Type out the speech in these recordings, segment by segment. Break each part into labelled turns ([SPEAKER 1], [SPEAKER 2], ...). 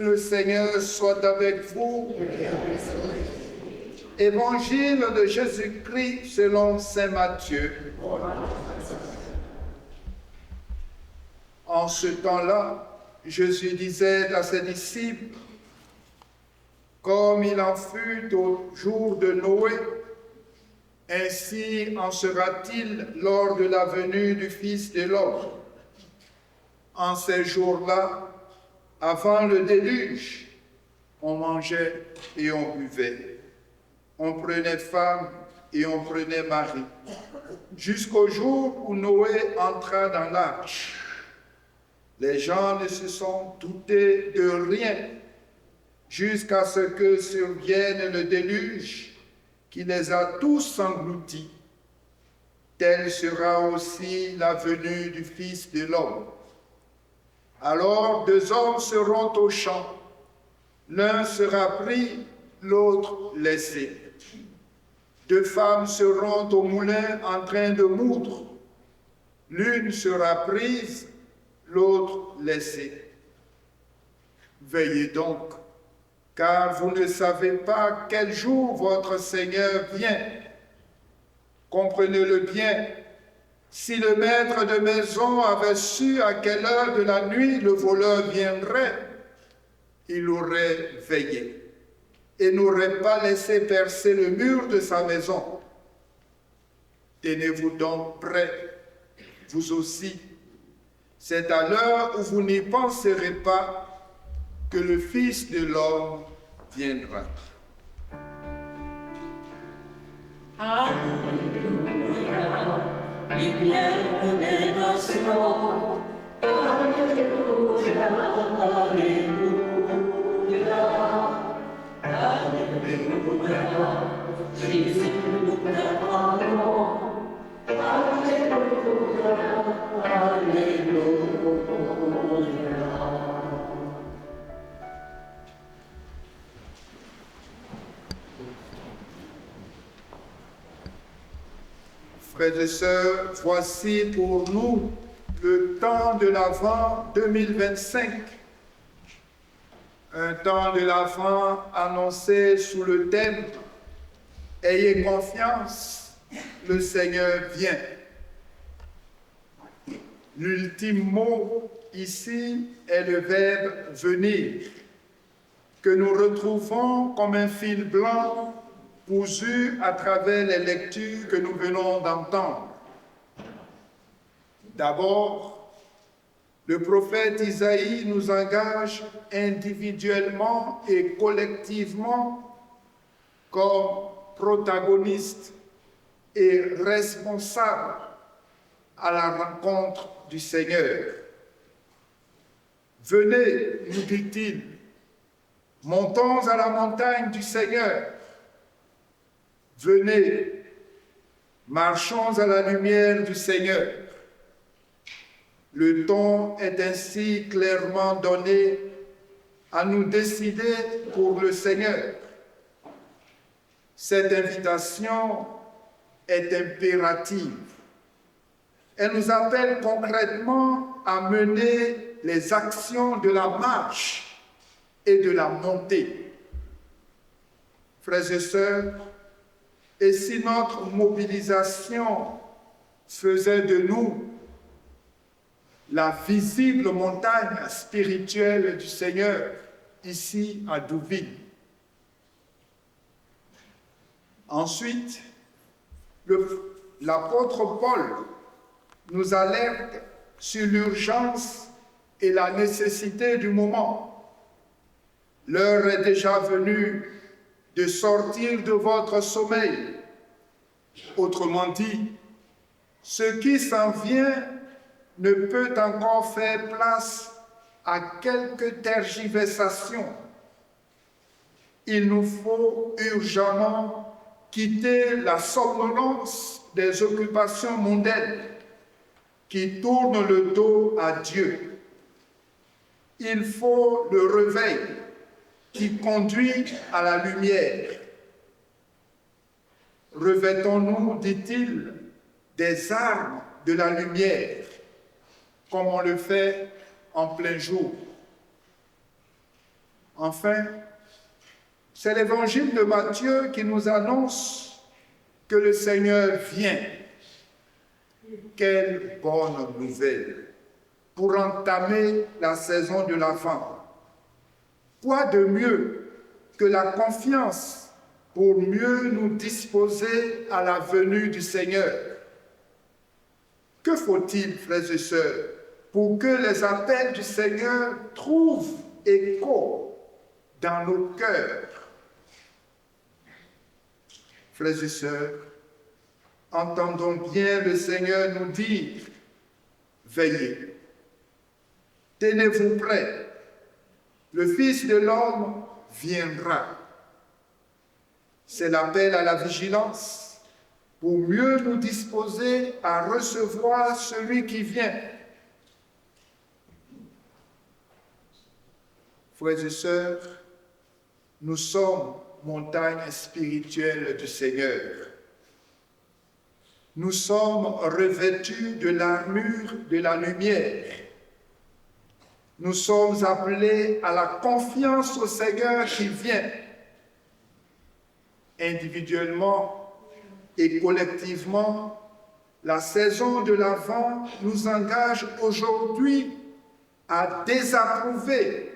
[SPEAKER 1] Le Seigneur soit avec vous. Évangile de Jésus-Christ selon saint Matthieu. En ce temps-là, Jésus disait à ses disciples, comme il en fut au jour de Noé, ainsi en sera-t-il lors de la venue du Fils de l'homme. En ces jours-là, avant le déluge, on mangeait et on buvait. On prenait femme et on prenait mari. Jusqu'au jour où Noé entra dans l'arche. Les gens ne se sont doutés de rien jusqu'à ce que survienne le déluge qui les a tous engloutis. Telle sera aussi la venue du Fils de l'homme. Alors 2 hommes seront au champ, l'un sera pris, l'autre laissé. 2 femmes seront au moulin en train de moudre, l'une sera prise, l'autre laissée. Veillez donc, car vous ne savez pas quel jour votre Seigneur vient. Comprenez-le bien. Si le maître de maison avait su à quelle heure de la nuit le voleur viendrait, il aurait veillé et n'aurait pas laissé percer le mur de sa maison. Tenez-vous donc prêts, vous aussi. C'est à l'heure où vous n'y penserez pas que le Fils de l'homme viendra.
[SPEAKER 2] Alléluia. Lumière des nations, Alléluia, Alléluia, Alléluia, Jésus nous t'attendons, Alléluia, Alléluia.
[SPEAKER 1] Frères et sœurs, voici pour nous le temps de l'Avent 2025. Un temps de l'Avent annoncé sous le thème « Ayez confiance, le Seigneur vient ». L'ultime mot ici est le verbe « venir » que nous retrouvons comme un fil blanc cousu à travers les lectures que nous venons d'entendre. D'abord, le prophète Isaïe nous engage individuellement et collectivement comme protagonistes et responsables à la rencontre du Seigneur. Venez, nous dit-il, montons à la montagne du Seigneur. Venez, marchons à la lumière du Seigneur. Le ton est ainsi clairement donné à nous décider pour le Seigneur. Cette invitation est impérative. Elle nous appelle concrètement à mener les actions de la marche et de la montée. Frères et sœurs, et si notre mobilisation faisait de nous la visible montagne spirituelle du Seigneur ici à Douville? Ensuite, l'apôtre Paul nous alerte sur l'urgence et la nécessité du moment. L'heure est déjà venue de sortir de votre sommeil. Autrement dit, ce qui s'en vient ne peut encore faire place à quelques tergiversations il nous faut urgemment quitter la somnolence des occupations mondaines qui tournent le dos à Dieu. Il faut le réveil qui conduit à la lumière. Revêtons-nous, dit-il, des armes de la lumière, comme on le fait en plein jour. Enfin, c'est l'évangile de Matthieu qui nous annonce que le Seigneur vient. Quelle bonne nouvelle pour entamer la saison de l'Avent. Quoi de mieux que la confiance pour mieux nous disposer à la venue du Seigneur? Que faut-il, frères et sœurs, pour que les appels du Seigneur trouvent écho dans nos cœurs? Frères et sœurs, entendons bien le Seigneur nous dire, veillez, tenez-vous prêts, le Fils de l'homme viendra. C'est l'appel à la vigilance pour mieux nous disposer à recevoir celui qui vient. Frères et sœurs, nous sommes montagne spirituelle du Seigneur. Nous sommes revêtus de l'armure de la lumière. Nous sommes appelés à la confiance au Seigneur qui vient. Individuellement et collectivement, la saison de l'Avent nous engage aujourd'hui à désapprouver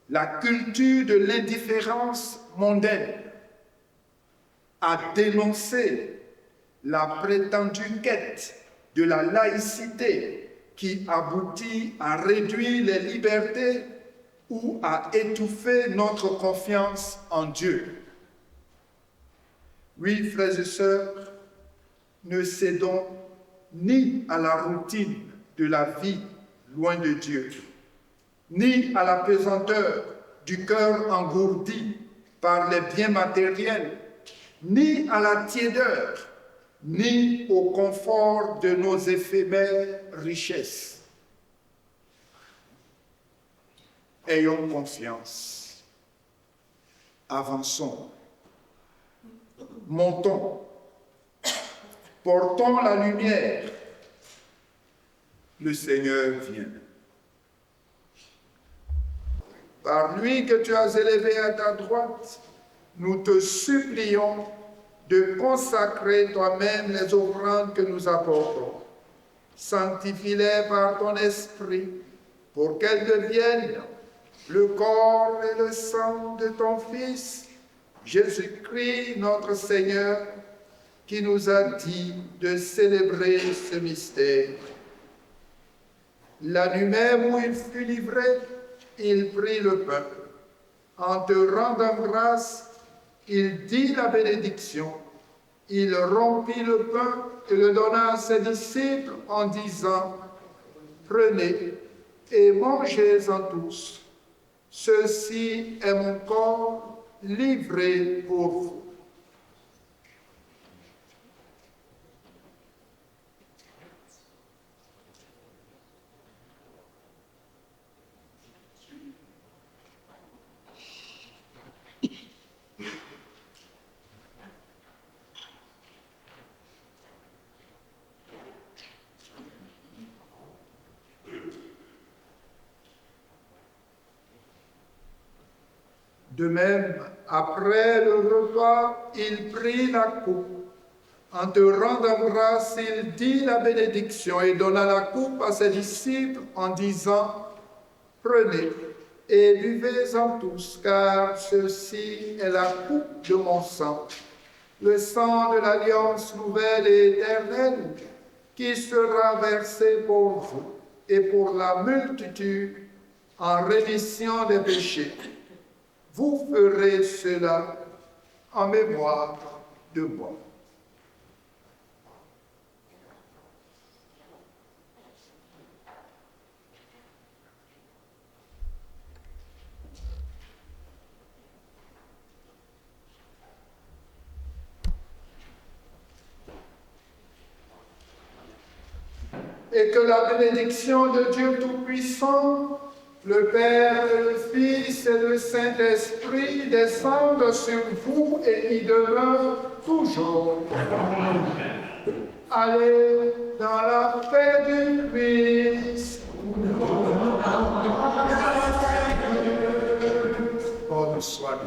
[SPEAKER 1] la culture de l'indifférence mondaine, à dénoncer la prétendue quête de la laïcité qui aboutit à réduire les libertés ou à étouffer notre confiance en Dieu. Oui, frères et sœurs, ne cédons ni à la routine de la vie loin de Dieu, ni à la pesanteur du cœur engourdi par les biens matériels, ni à la tiédeur, ni au confort de nos éphémères richesses. Ayons confiance, avançons, montons, portons la lumière. Le Seigneur vient. Par lui que tu as élevé à ta droite, nous te supplions de consacrer toi-même les offrandes que nous apportons. Sanctifie-les par ton esprit, pour qu'elles deviennent le corps et le sang de ton Fils, Jésus-Christ notre Seigneur, qui nous a dit de célébrer ce mystère. La nuit même où il fut livré, il prit le pain. En te rendant grâce, il dit la bénédiction. Il rompit le pain et le donna à ses disciples en disant, « Prenez et mangez-en tous. Ceci est mon corps livré pour vous. » De même, après le repas, il prit la coupe. En te rendant grâce, il dit la bénédiction et donna la coupe à ses disciples en disant, « Prenez et buvez-en tous, car ceci est la coupe de mon sang, le sang de l'alliance nouvelle et éternelle, qui sera versé pour vous et pour la multitude en rémission des péchés. Vous ferez cela en mémoire de moi. » et que la bénédiction de Dieu Tout-Puissant, le Père, le Fils et le Saint-Esprit descendent sur vous et y demeurent toujours. Allez dans la paix du Christ. Bonne soirée.